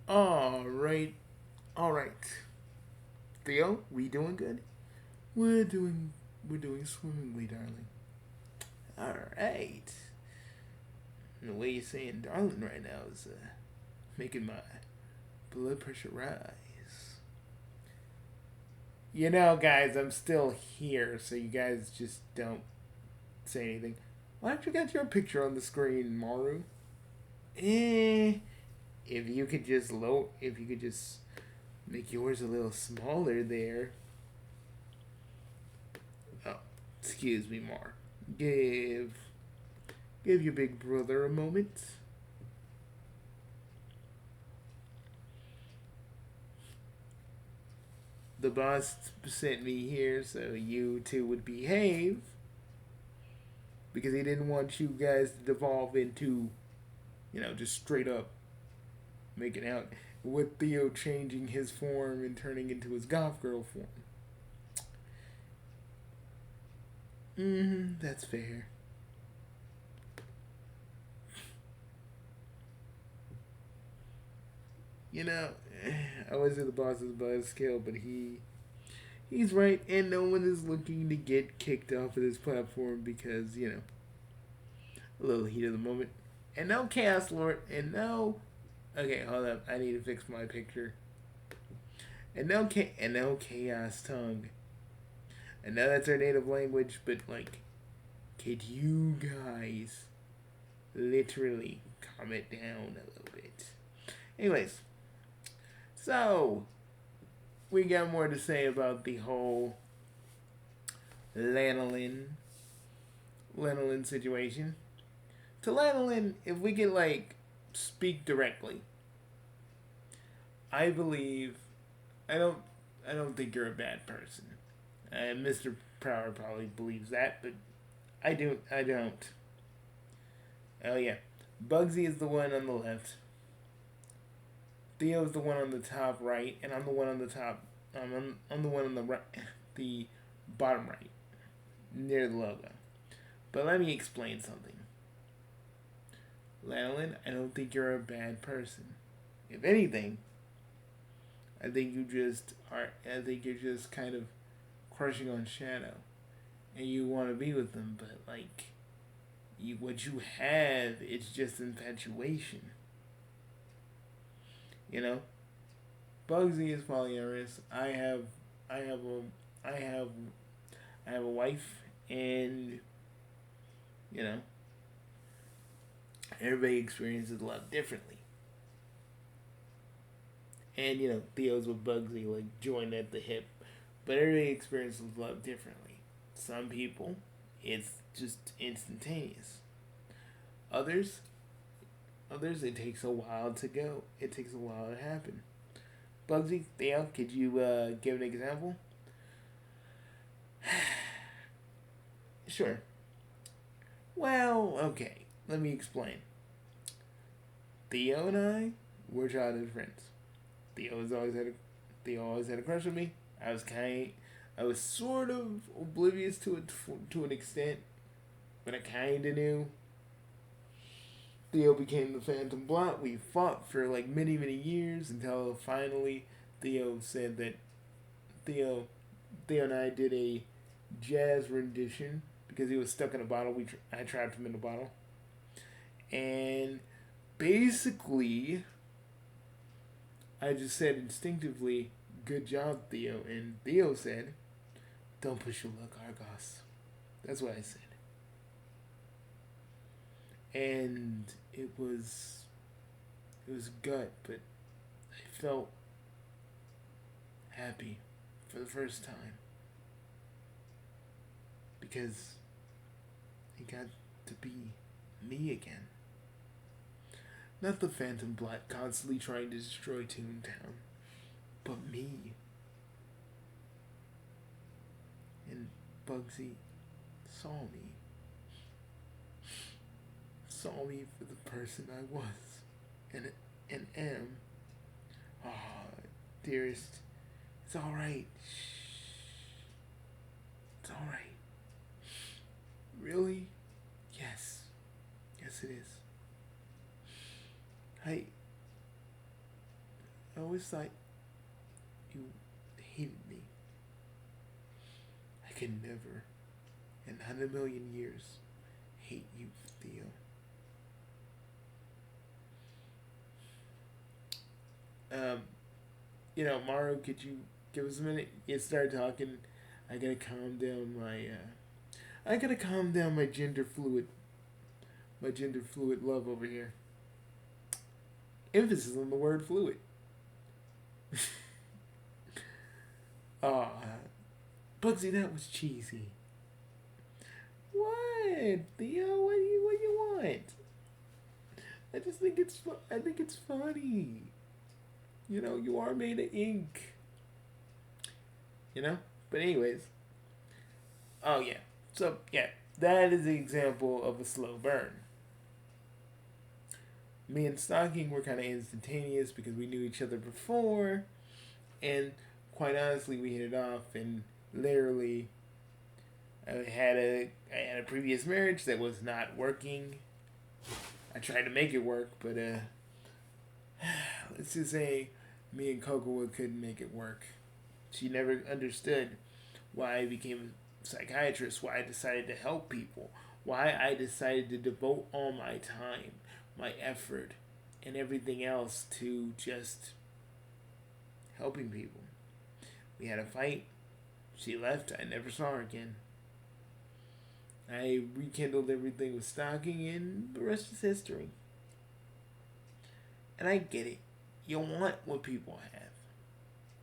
Alright. Alright. Theo, we doing good? We're doing swimmingly, darling. Alright. The way you're saying darling right now is making my blood pressure rise. Guys, I'm still here, so you guys just don't say anything. Why don't you got your picture on the screen, Maru? Eh, if you could just make yours a little smaller there. Oh, excuse me, Mar. Give give your big brother a moment. The boss sent me here so you two would behave because he didn't want you guys to devolve into, just straight up making out with Theo changing his form and turning into his goth girl form. That's fair. You know, I was in the boss's buzzkill, but he's right, and no one is looking to get kicked off of this platform because a little heat of the moment, and no chaos lord, and no. Okay, hold up, I need to fix my picture. And no chaos tongue. I know that's our native language, but like, could you guys literally calm it down a little bit? Anyways, so we got more to say about the whole lanolin lanolin situation. To lanolin, if we could like speak directly, I believe I don't think you're a bad person. Mr. Prower probably believes that, but I don't. Oh yeah, Bugsy is the one on the left. Theo's the one on the top right, and I'm the one on the top. I'm the one on the right, the bottom right, near the logo. But let me explain something. Lanolin, I don't think you're a bad person. If anything, I think you just are. I think you're just kind of crushing on Shadow, and you want to be with them, but like, what you have, it's just infatuation. You know, Bugsy is polyamorous. I have a, I have, I have a wife, and you know, everybody experiences love differently. And Theo's with Bugsy, like joined at the hip, but everybody experiences love differently. Some people, it's just instantaneous. Others, others, it takes a while to go. It takes a while to happen. Bugsy, Theo, could you give an example? Sure. Well, okay. Let me explain. Theo and I were childhood friends. Theo has always had a Theo always had a crush on me. I was sort of oblivious to it to an extent, but I kind of knew. Theo became the Phantom Blot. We fought for like many, many years until finally Theo said that Theo, Theo and I did a jazz rendition because he was stuck in a bottle. I trapped him in a bottle, and basically, I just said instinctively, "Good job, Theo," and Theo said, "Don't push your luck, Argos." That's what I said, and it was gut, but I felt happy for the first time because it got to be me again. Not the Phantom Blot constantly trying to destroy Toontown, but me. And Bugsy saw me. Saw me for the person I was and am. Ah, oh, dearest, it's alright. Shh. It's alright. Really? Yes. Yes, it is. I I always thought you hated me. I could never, in not a million years, hate you, Theo. Um, Maru, could you give us a minute? You start talking. I gotta calm down my. I gotta calm down my gender fluid love over here. Emphasis on the word fluid. Oh, Bugsy, that was cheesy. What, Theo? What do you want? I think it's funny. You are made of ink. But anyways, oh yeah. So yeah, that is an example of a slow burn. Me and Stocking were kind of instantaneous because we knew each other before, and quite honestly, we hit it off. And literally, I had a previous marriage that was not working. I tried to make it work, but let's just say me and Cocoa couldn't make it work. She never understood why I became a psychiatrist, why I decided to help people, why I decided to devote all my time, my effort, and everything else to just helping people. We had a fight. She left. I never saw her again. I rekindled everything with Stocking, and the rest is history. And I get it. You want what people have.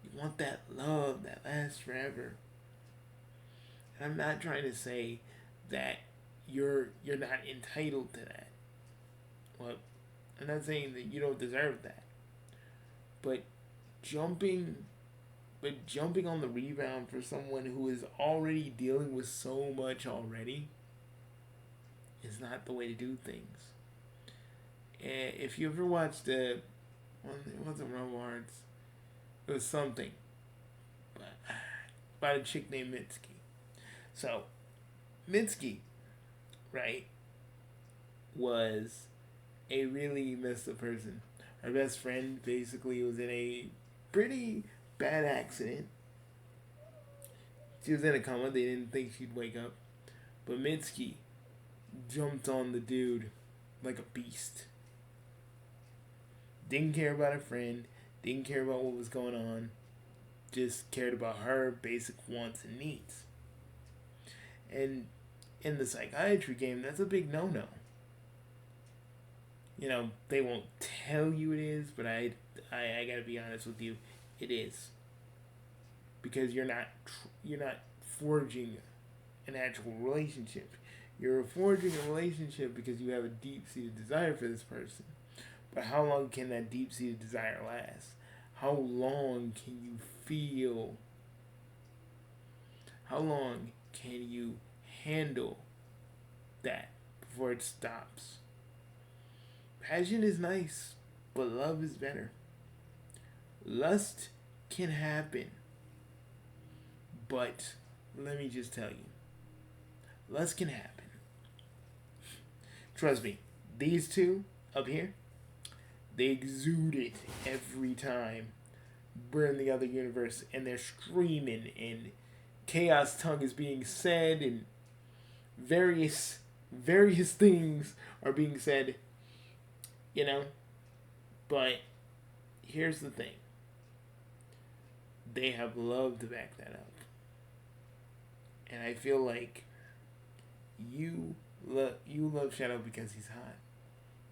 You want that love that lasts forever. And I'm not trying to say that you're not entitled to that. Well, I'm not saying that you don't deserve that. But jumping on the rebound for someone who is already dealing with so much already is not the way to do things. And if you ever watched it wasn't Rumble Hearts, it was something, but about a chick named Mitski. So Mitski, right, was a really messed up person. Her best friend basically was in a pretty bad accident. She was in a coma. They didn't think she'd wake up. But Mitski jumped on the dude like a beast. Didn't care about her friend. Didn't care about what was going on. Just cared about her basic wants and needs. And in the psychiatry game, that's a big no-no. They won't tell you it is, but I gotta be honest with you, it is. Because you're not forging an actual relationship. You're forging a relationship because you have a deep-seated desire for this person. But how long can that deep-seated desire last? How long can you feel? How long can you handle that before it stops? Passion is nice, but love is better. Lust can happen. But let me just tell you, lust can happen. Trust me, these two up here, they exude it every time we're in the other universe, and they're screaming, and chaos tongue is being said, and various things are being said, But here's the thing: they have love to back that up. And I feel like you love Shadow because he's hot.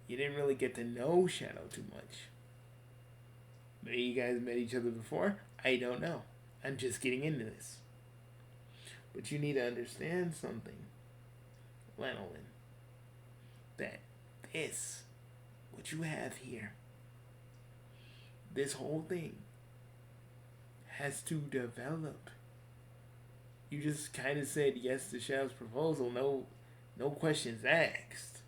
You didn't really get to know Shadow too much. Maybe you guys met each other before. I don't know. I'm just getting into this. But you need to understand something, Lanolin. That what you have here, this whole thing has to develop. You just kind of said yes to Shadow's proposal. No questions asked.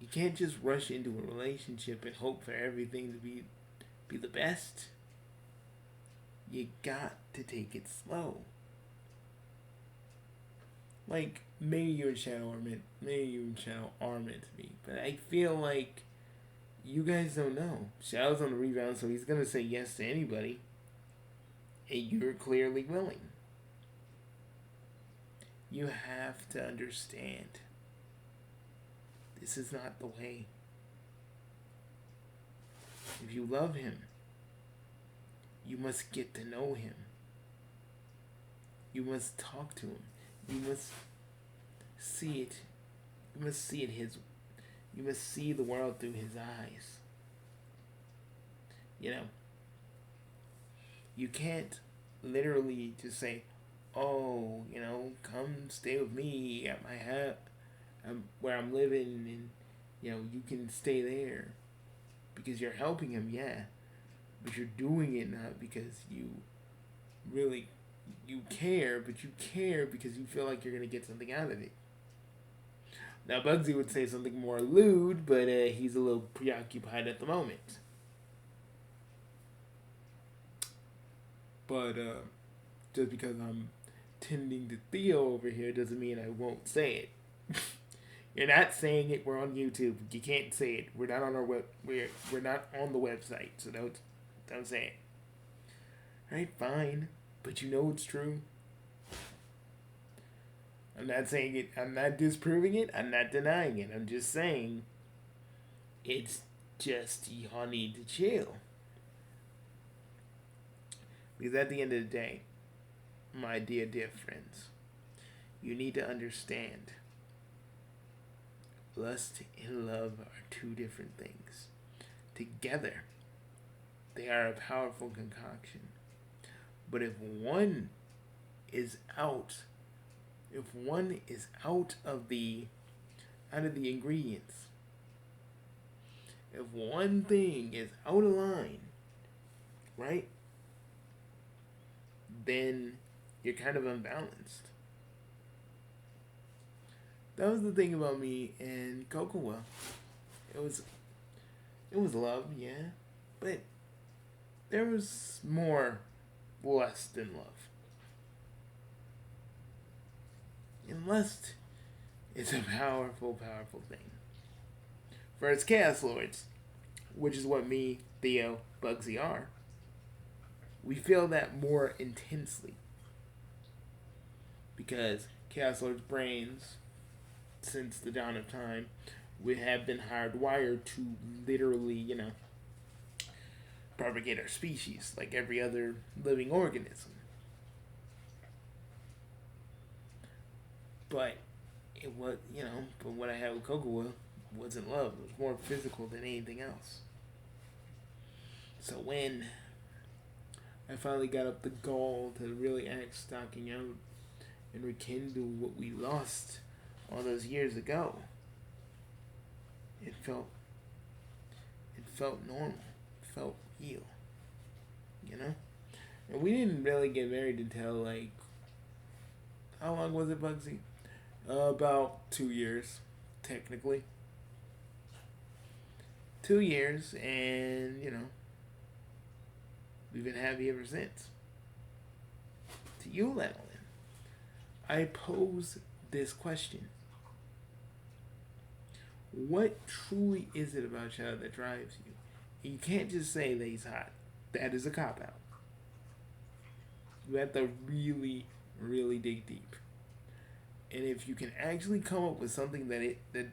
You can't just rush into a relationship and hope for everything to be the best. You got to take it slow. Like, maybe you and Shadow are meant to be, but I feel like You guys don't know. Shadow's on the rebound, so he's gonna say yes to anybody. And you're clearly willing. You have to understand. This is not the way. If you love him, you must get to know him. You must talk to him. You must see it. You must see it his. You must see the world through his eyes. You know. You can't literally just say, "Oh, come stay with me at my house, where I'm living, and you can stay there," because you're helping him, yeah, but you're doing it not because you really care, but you care because you feel like you're gonna get something out of it. Now, Bugsy would say something more lewd, but he's a little preoccupied at the moment. But just because I'm tending to Theo over here doesn't mean I won't say it. You're not saying it. We're on YouTube. You can't say it. We're not on our web. We're not on the website, so don't say it. All right, fine, but you know it's true. I'm not saying it. I'm not disproving it. I'm not denying it. I'm just saying it's just y'all need to chill. Because at the end of the day, my dear friends, you need to understand lust and love are two different things. Together, they are a powerful concoction. But if one is out of the ingredients, if one thing is out of line, right, then you're kind of unbalanced. That was the thing about me and Cocoa. It was love, yeah, but there was more lust than love. And lust is a powerful, powerful thing. For as Chaos Lords, which is what me, Theo, Bugsy are, we feel that more intensely. Because Chaos Lord's brains, since the dawn of time, we have been hardwired to literally, propagate our species like every other living organism. But it was, but what I had with Cocoa wasn't love. It was more physical than anything else. So when I finally got up the gall to really act stocking out and rekindle what we lost all those years ago, it felt normal. It felt real. And we didn't really get married until, like, how long was it, Bugsy? About 2 years, technically. 2 years, and, we've been happy ever since. To you, Lennon, I pose this question. What truly is it about Shadow that drives you? You can't just say that he's hot. That is a cop-out. You have to really, really dig deep. And if you can actually come up with something that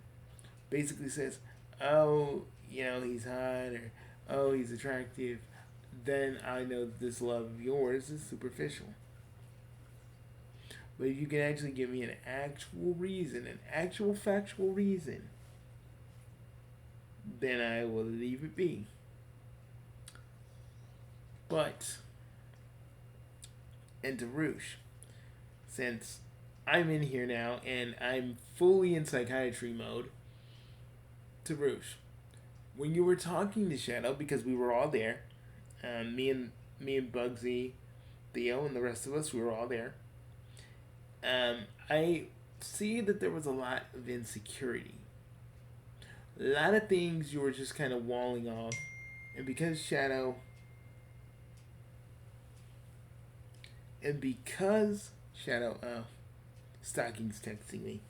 basically says, oh, he's hot, or oh, he's attractive, then I know that this love of yours is superficial. But if you can actually give me an actual reason, an actual factual reason, then I will leave it be. But, and to Roosh, since I'm in here now and I'm fully in psychiatry mode, to Roosh, when you were talking to Shadow, because we were all there, me and Bugsy, Theo, and the rest of us, we were all there. I see that there was a lot of insecurity. A lot of things you were just kind of walling off. And because Shadow, Stocking's texting me.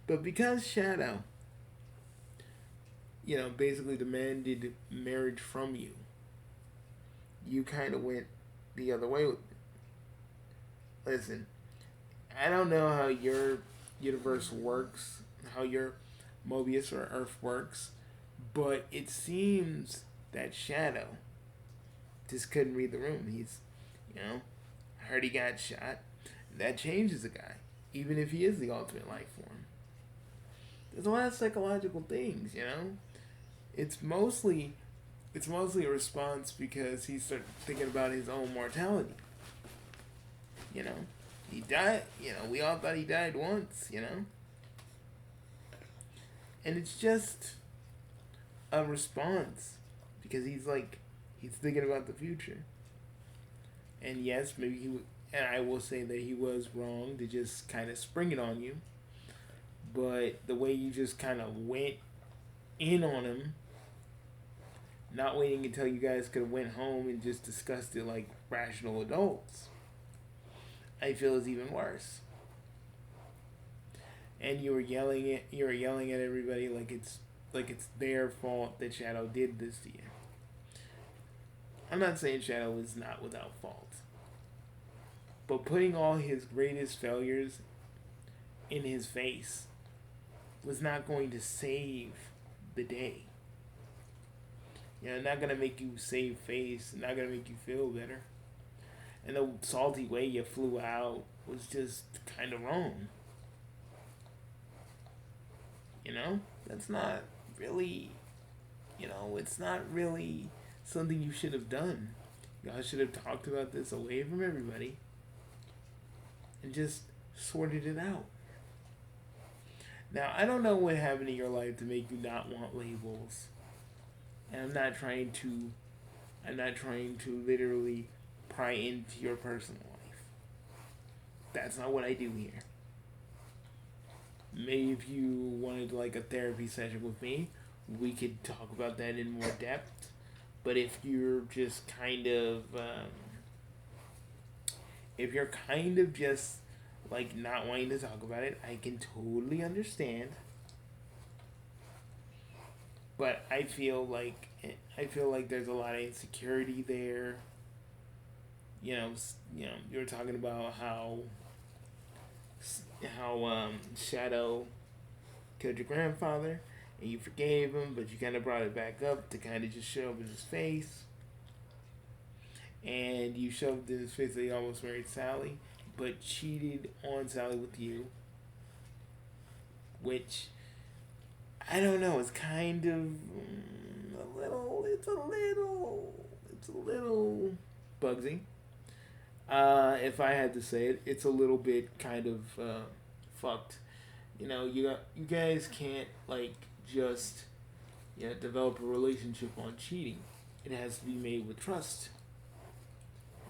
But because Shadow, basically demanded marriage from you, you kind of went the other way with it. Listen, I don't know how your universe works, how your Mobius or Earth works, but it seems that Shadow just couldn't read the room. I heard he got shot. That changes a guy, even if he is the ultimate life form. There's a lot of psychological things. It's mostly a response because he started thinking about his own mortality. You know, he died. We all thought he died once. And it's just a response because he's thinking about the future. And yes, maybe and I will say that he was wrong to just kind of spring it on you. But the way you just kind of went in on him, not waiting until you guys could have went home and just discussed it like rational adults, I feel is even worse. And you were yelling at everybody like it's their fault that Shadow did this to you. I'm not saying Shadow is not without fault. But putting all his greatest failures in his face was not going to save the day. Not gonna make you save face, not gonna make you feel better. And the salty way you flew out was just kind of wrong. That's not really, it's not really something you should have done. Y'all should have talked about this away from everybody and just sorted it out. Now, I don't know what happened in your life to make you not want labels. And I'm not trying to literally pry into your personal life. That's not what I do here. Maybe if you wanted like a therapy session with me, we could talk about that in more depth. But if you're just just like not wanting to talk about it, I can totally understand. But I feel like there's a lot of insecurity there. You were talking about how Shadow killed your grandfather, and you forgave him, but you kind of brought it back up to kind of just shove in his face. And you shoved in his face that he almost married Sally, but cheated on Sally with you. Which, I don't know, it's kind of it's a little Bugsy. If I had to say it, it's a little bit kind of fucked. You guys can't just develop a relationship on cheating. It has to be made with trust.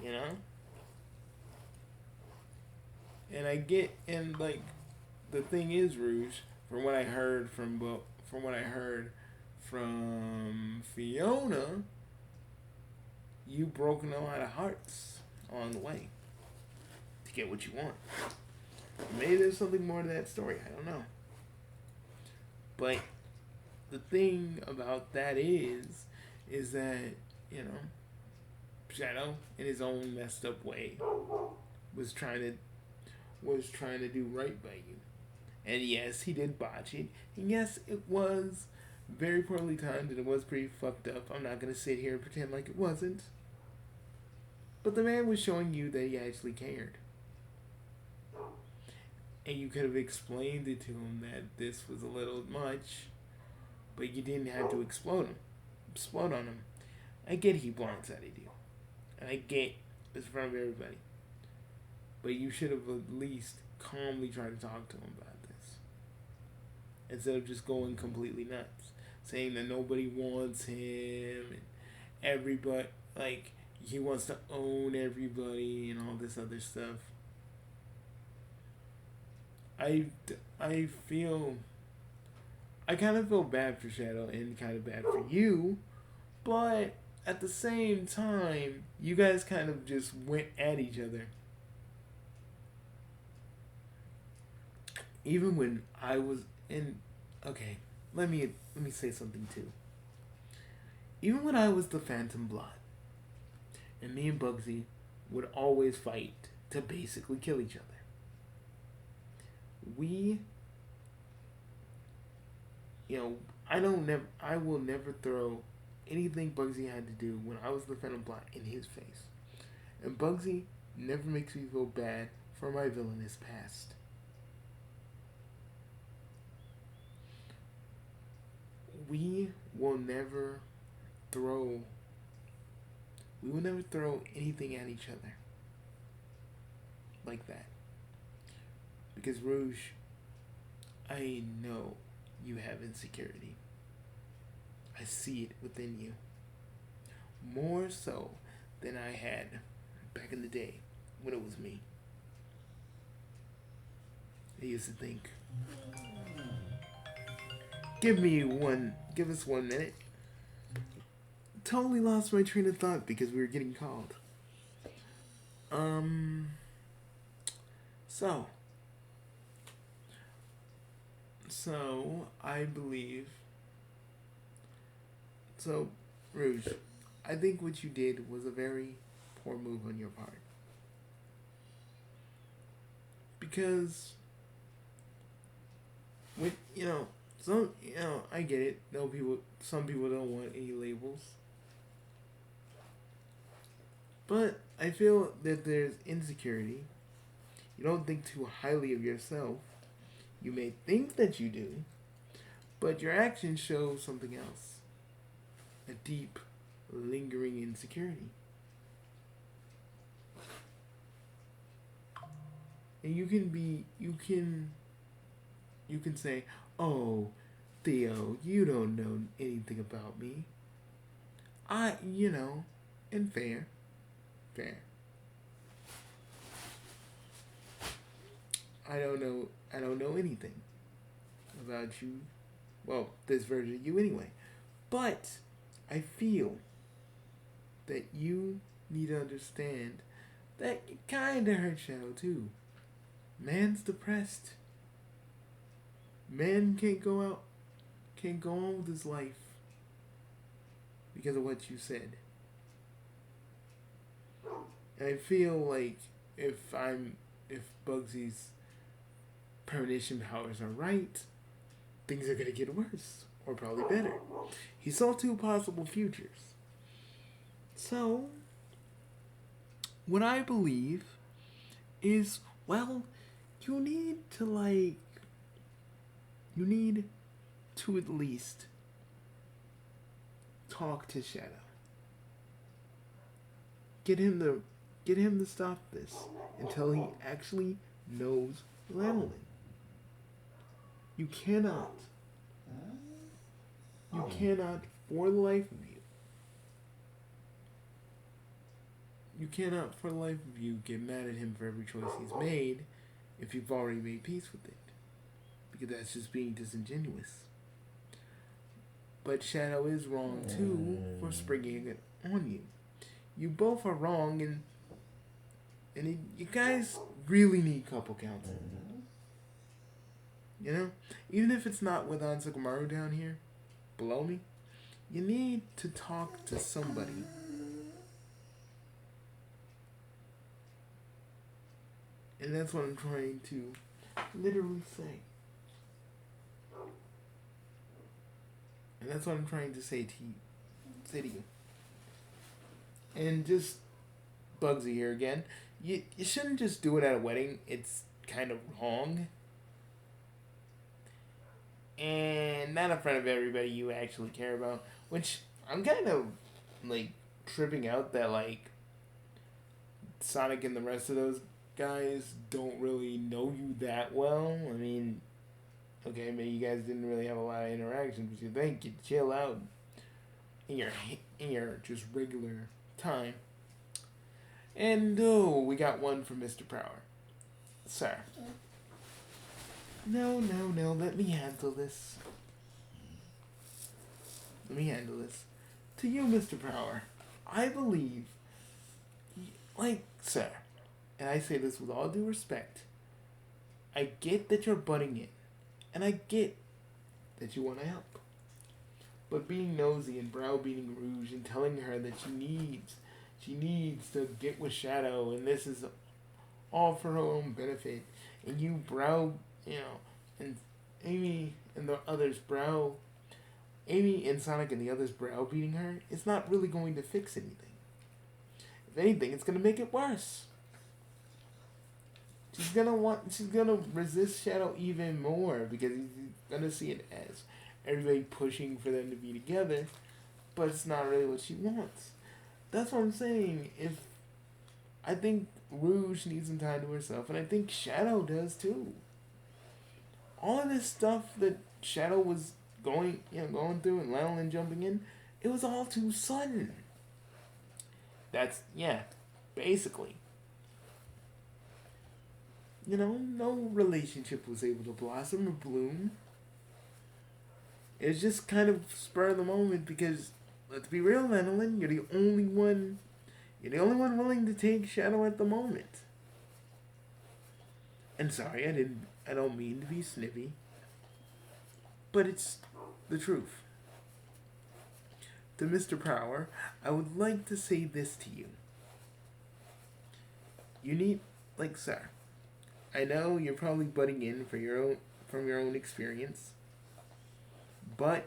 And the thing is, Rouge, from what I heard from Fiona, you've broken a lot of hearts on the way to get what you want. Maybe there's something more to that story. I don't know. But the thing about that is that, Shadow, in his own messed up way, was trying to do right by you. And yes, he did botch it. And yes, it was very poorly timed and it was pretty fucked up. I'm not going to sit here and pretend like it wasn't. But the man was showing you that he actually cared. And you could have explained it to him that this was a little much, but you didn't have to explode on him. I get he blindsided you. And I get it's in front of everybody. But you should have at least calmly tried to talk to him about this. Instead of just going completely nuts. Saying that nobody wants him and everybody, he wants to own everybody and all this other stuff. I kind of feel bad for Shadow and kind of bad for you, but at the same time, you guys kind of just went at each other. Even when I was in, okay, let me say something too. Even when I was the Phantom Blot, and me and Bugsy would always fight to basically kill each other. We, I will never throw anything Bugsy had to do when I was the Phantom Blot in his face. And Bugsy never makes me feel bad for my villainous past. We will never throw we will never throw anything at each other like that. Because Rouge, I know you have insecurity. I see it within you. More so than I had back in the day when it was me. I used to think, give us 1 minute. Totally lost my train of thought because we were getting called. So, I believe, Rouge, I think what you did was a very poor move on your part. Because, I get it. Some people don't want any labels. But I feel that there's insecurity. You don't think too highly of yourself. You may think that you do, but your actions show something else. A deep, lingering insecurity. And you can say, "Oh, Theo, you don't know anything about me." And fair. I don't know anything about you. Well, this version of you anyway. But I feel that you need to understand that it kinda hurts Shadow too. Man's depressed. Man can't go on with his life because of what you said. And I feel like if Bugsy's premonition powers are right, things are gonna get worse. Or probably better. He saw 2 possible futures. So, what I believe is, you need to at least talk to Shadow. Get him to stop this until he actually knows Lanolin. You cannot, for the life of you, get mad at him for every choice he's made if you've already made peace with it. Because that's just being disingenuous. But Shadow is wrong too for springing it on you. You both are wrong, and you guys really need couple counseling. Even if it's not with Ansukamaru down here, below me, you need to talk to somebody. And that's what I'm trying to literally say. And that's what I'm trying to say to you. And just Bugsy here again. You shouldn't just do it at a wedding. It's kind of wrong. And not in front of everybody you actually care about. Which I'm kind of tripping out that Sonic and the rest of those guys don't really know you that well. I mean, okay, maybe you guys didn't really have a lot of interactions, but you think you'd chill out in your just regular time. And we got one from Mr. Prower. Sir. No, let me handle this. To you, Mr. Prower, I believe, sir, and I say this with all due respect, I get that you're butting in, and I get that you want to help. But being nosy and browbeating Rouge and telling her that she needs to get with Shadow, and this is all for her own benefit, and and Amy and the others Amy and Sonic and the others browbeating her, it's not really going to fix anything. If anything, it's going to make it worse. She's gonna resist Shadow even more because he's gonna see it as everybody pushing for them to be together, but it's not really what she wants. That's what I'm saying. I think Rouge needs some time to herself, and I think Shadow does too. All of this stuff that Shadow was going through and Lanolin jumping in, it was all too sudden. Basically. No relationship was able to blossom or bloom. It's just kind of spur of the moment because, let's be real, Lanolin, you're the only one willing to take Shadow at the moment. And sorry, I don't mean to be snippy, but it's the truth. To Mr. Power, I would like to say this to you. You need, sir, I know you're probably butting in from your own experience, but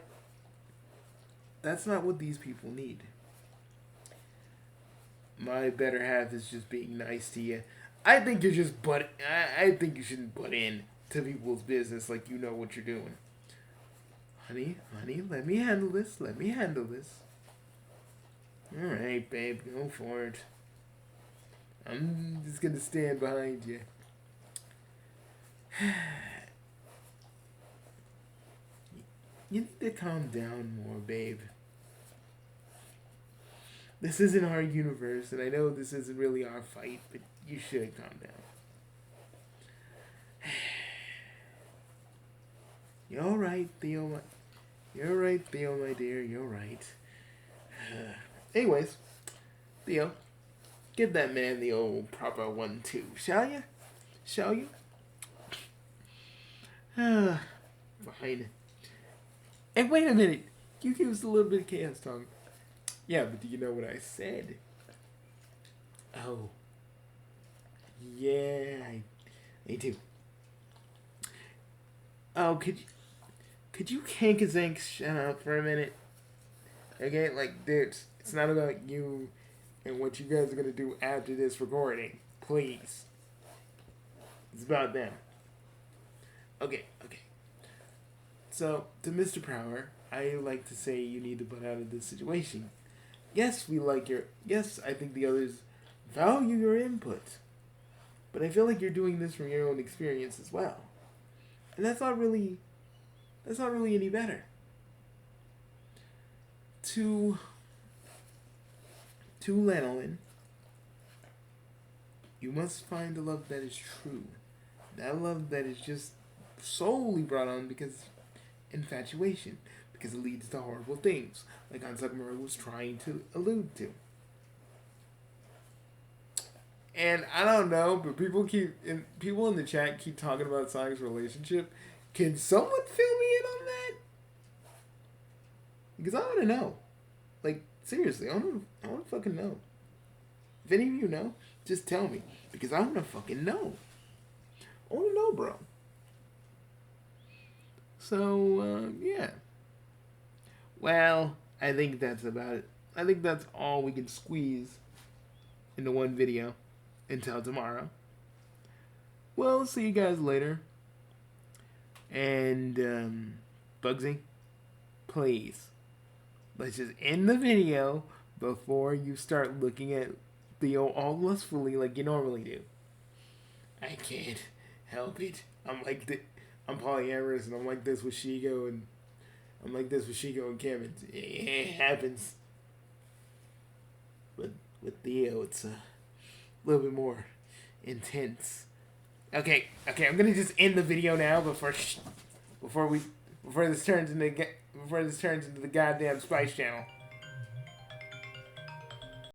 that's not what these people need. My better half is just being nice to you. I think you're just I think you shouldn't butt in to people's business like you know what you're doing. Honey, let me handle this. Alright, babe, go for it. I'm just gonna stand behind you. You need to calm down more, babe. This isn't our universe, and I know this isn't really our fight, but you should calm down. You're alright, Theo. You're right, Theo, my dear. You're right. Anyways, Theo, give that man the old proper 1-2, shall you? Shall you? Fine. And wait a minute. You used a little bit of chaos tongue. Yeah, but do you know what I said? Oh. Yeah, I do. Oh, could you Kankazank shut up for a minute? Okay, dude, it's not about you and what you guys are gonna do after this recording. Please. It's about them. Okay. So, to Mr. Power, I like to say you need to butt out of this situation. Yes, I think the others value your input. But I feel like you're doing this from your own experience as well. And that's not really any better. To Lanolin, you must find a love that is true. That love that is just solely brought on because infatuation. Because it leads to horrible things. Like Ansakura was trying to allude to. And I don't know, but people in the chat keep talking about Sonic's relationship. Can someone fill me in on that? Because I want to know. Seriously, I want to fucking know. If any of you know, just tell me. Because I want to fucking know. I want to know, bro. So, yeah. Well, I think that's about it. I think that's all we can squeeze into one video until tomorrow. Well, see you guys later. And, Bugsy, please, let's just end the video before you start looking at Theo all lustfully like you normally do. I can't help it. I'm polyamorous, and I'm like this with Shigo, and I'm like this with Shigo and Kim. It happens. But with Theo, it's a little bit more intense. Okay, I'm gonna just end the video now before this turns into the goddamn Spice Channel.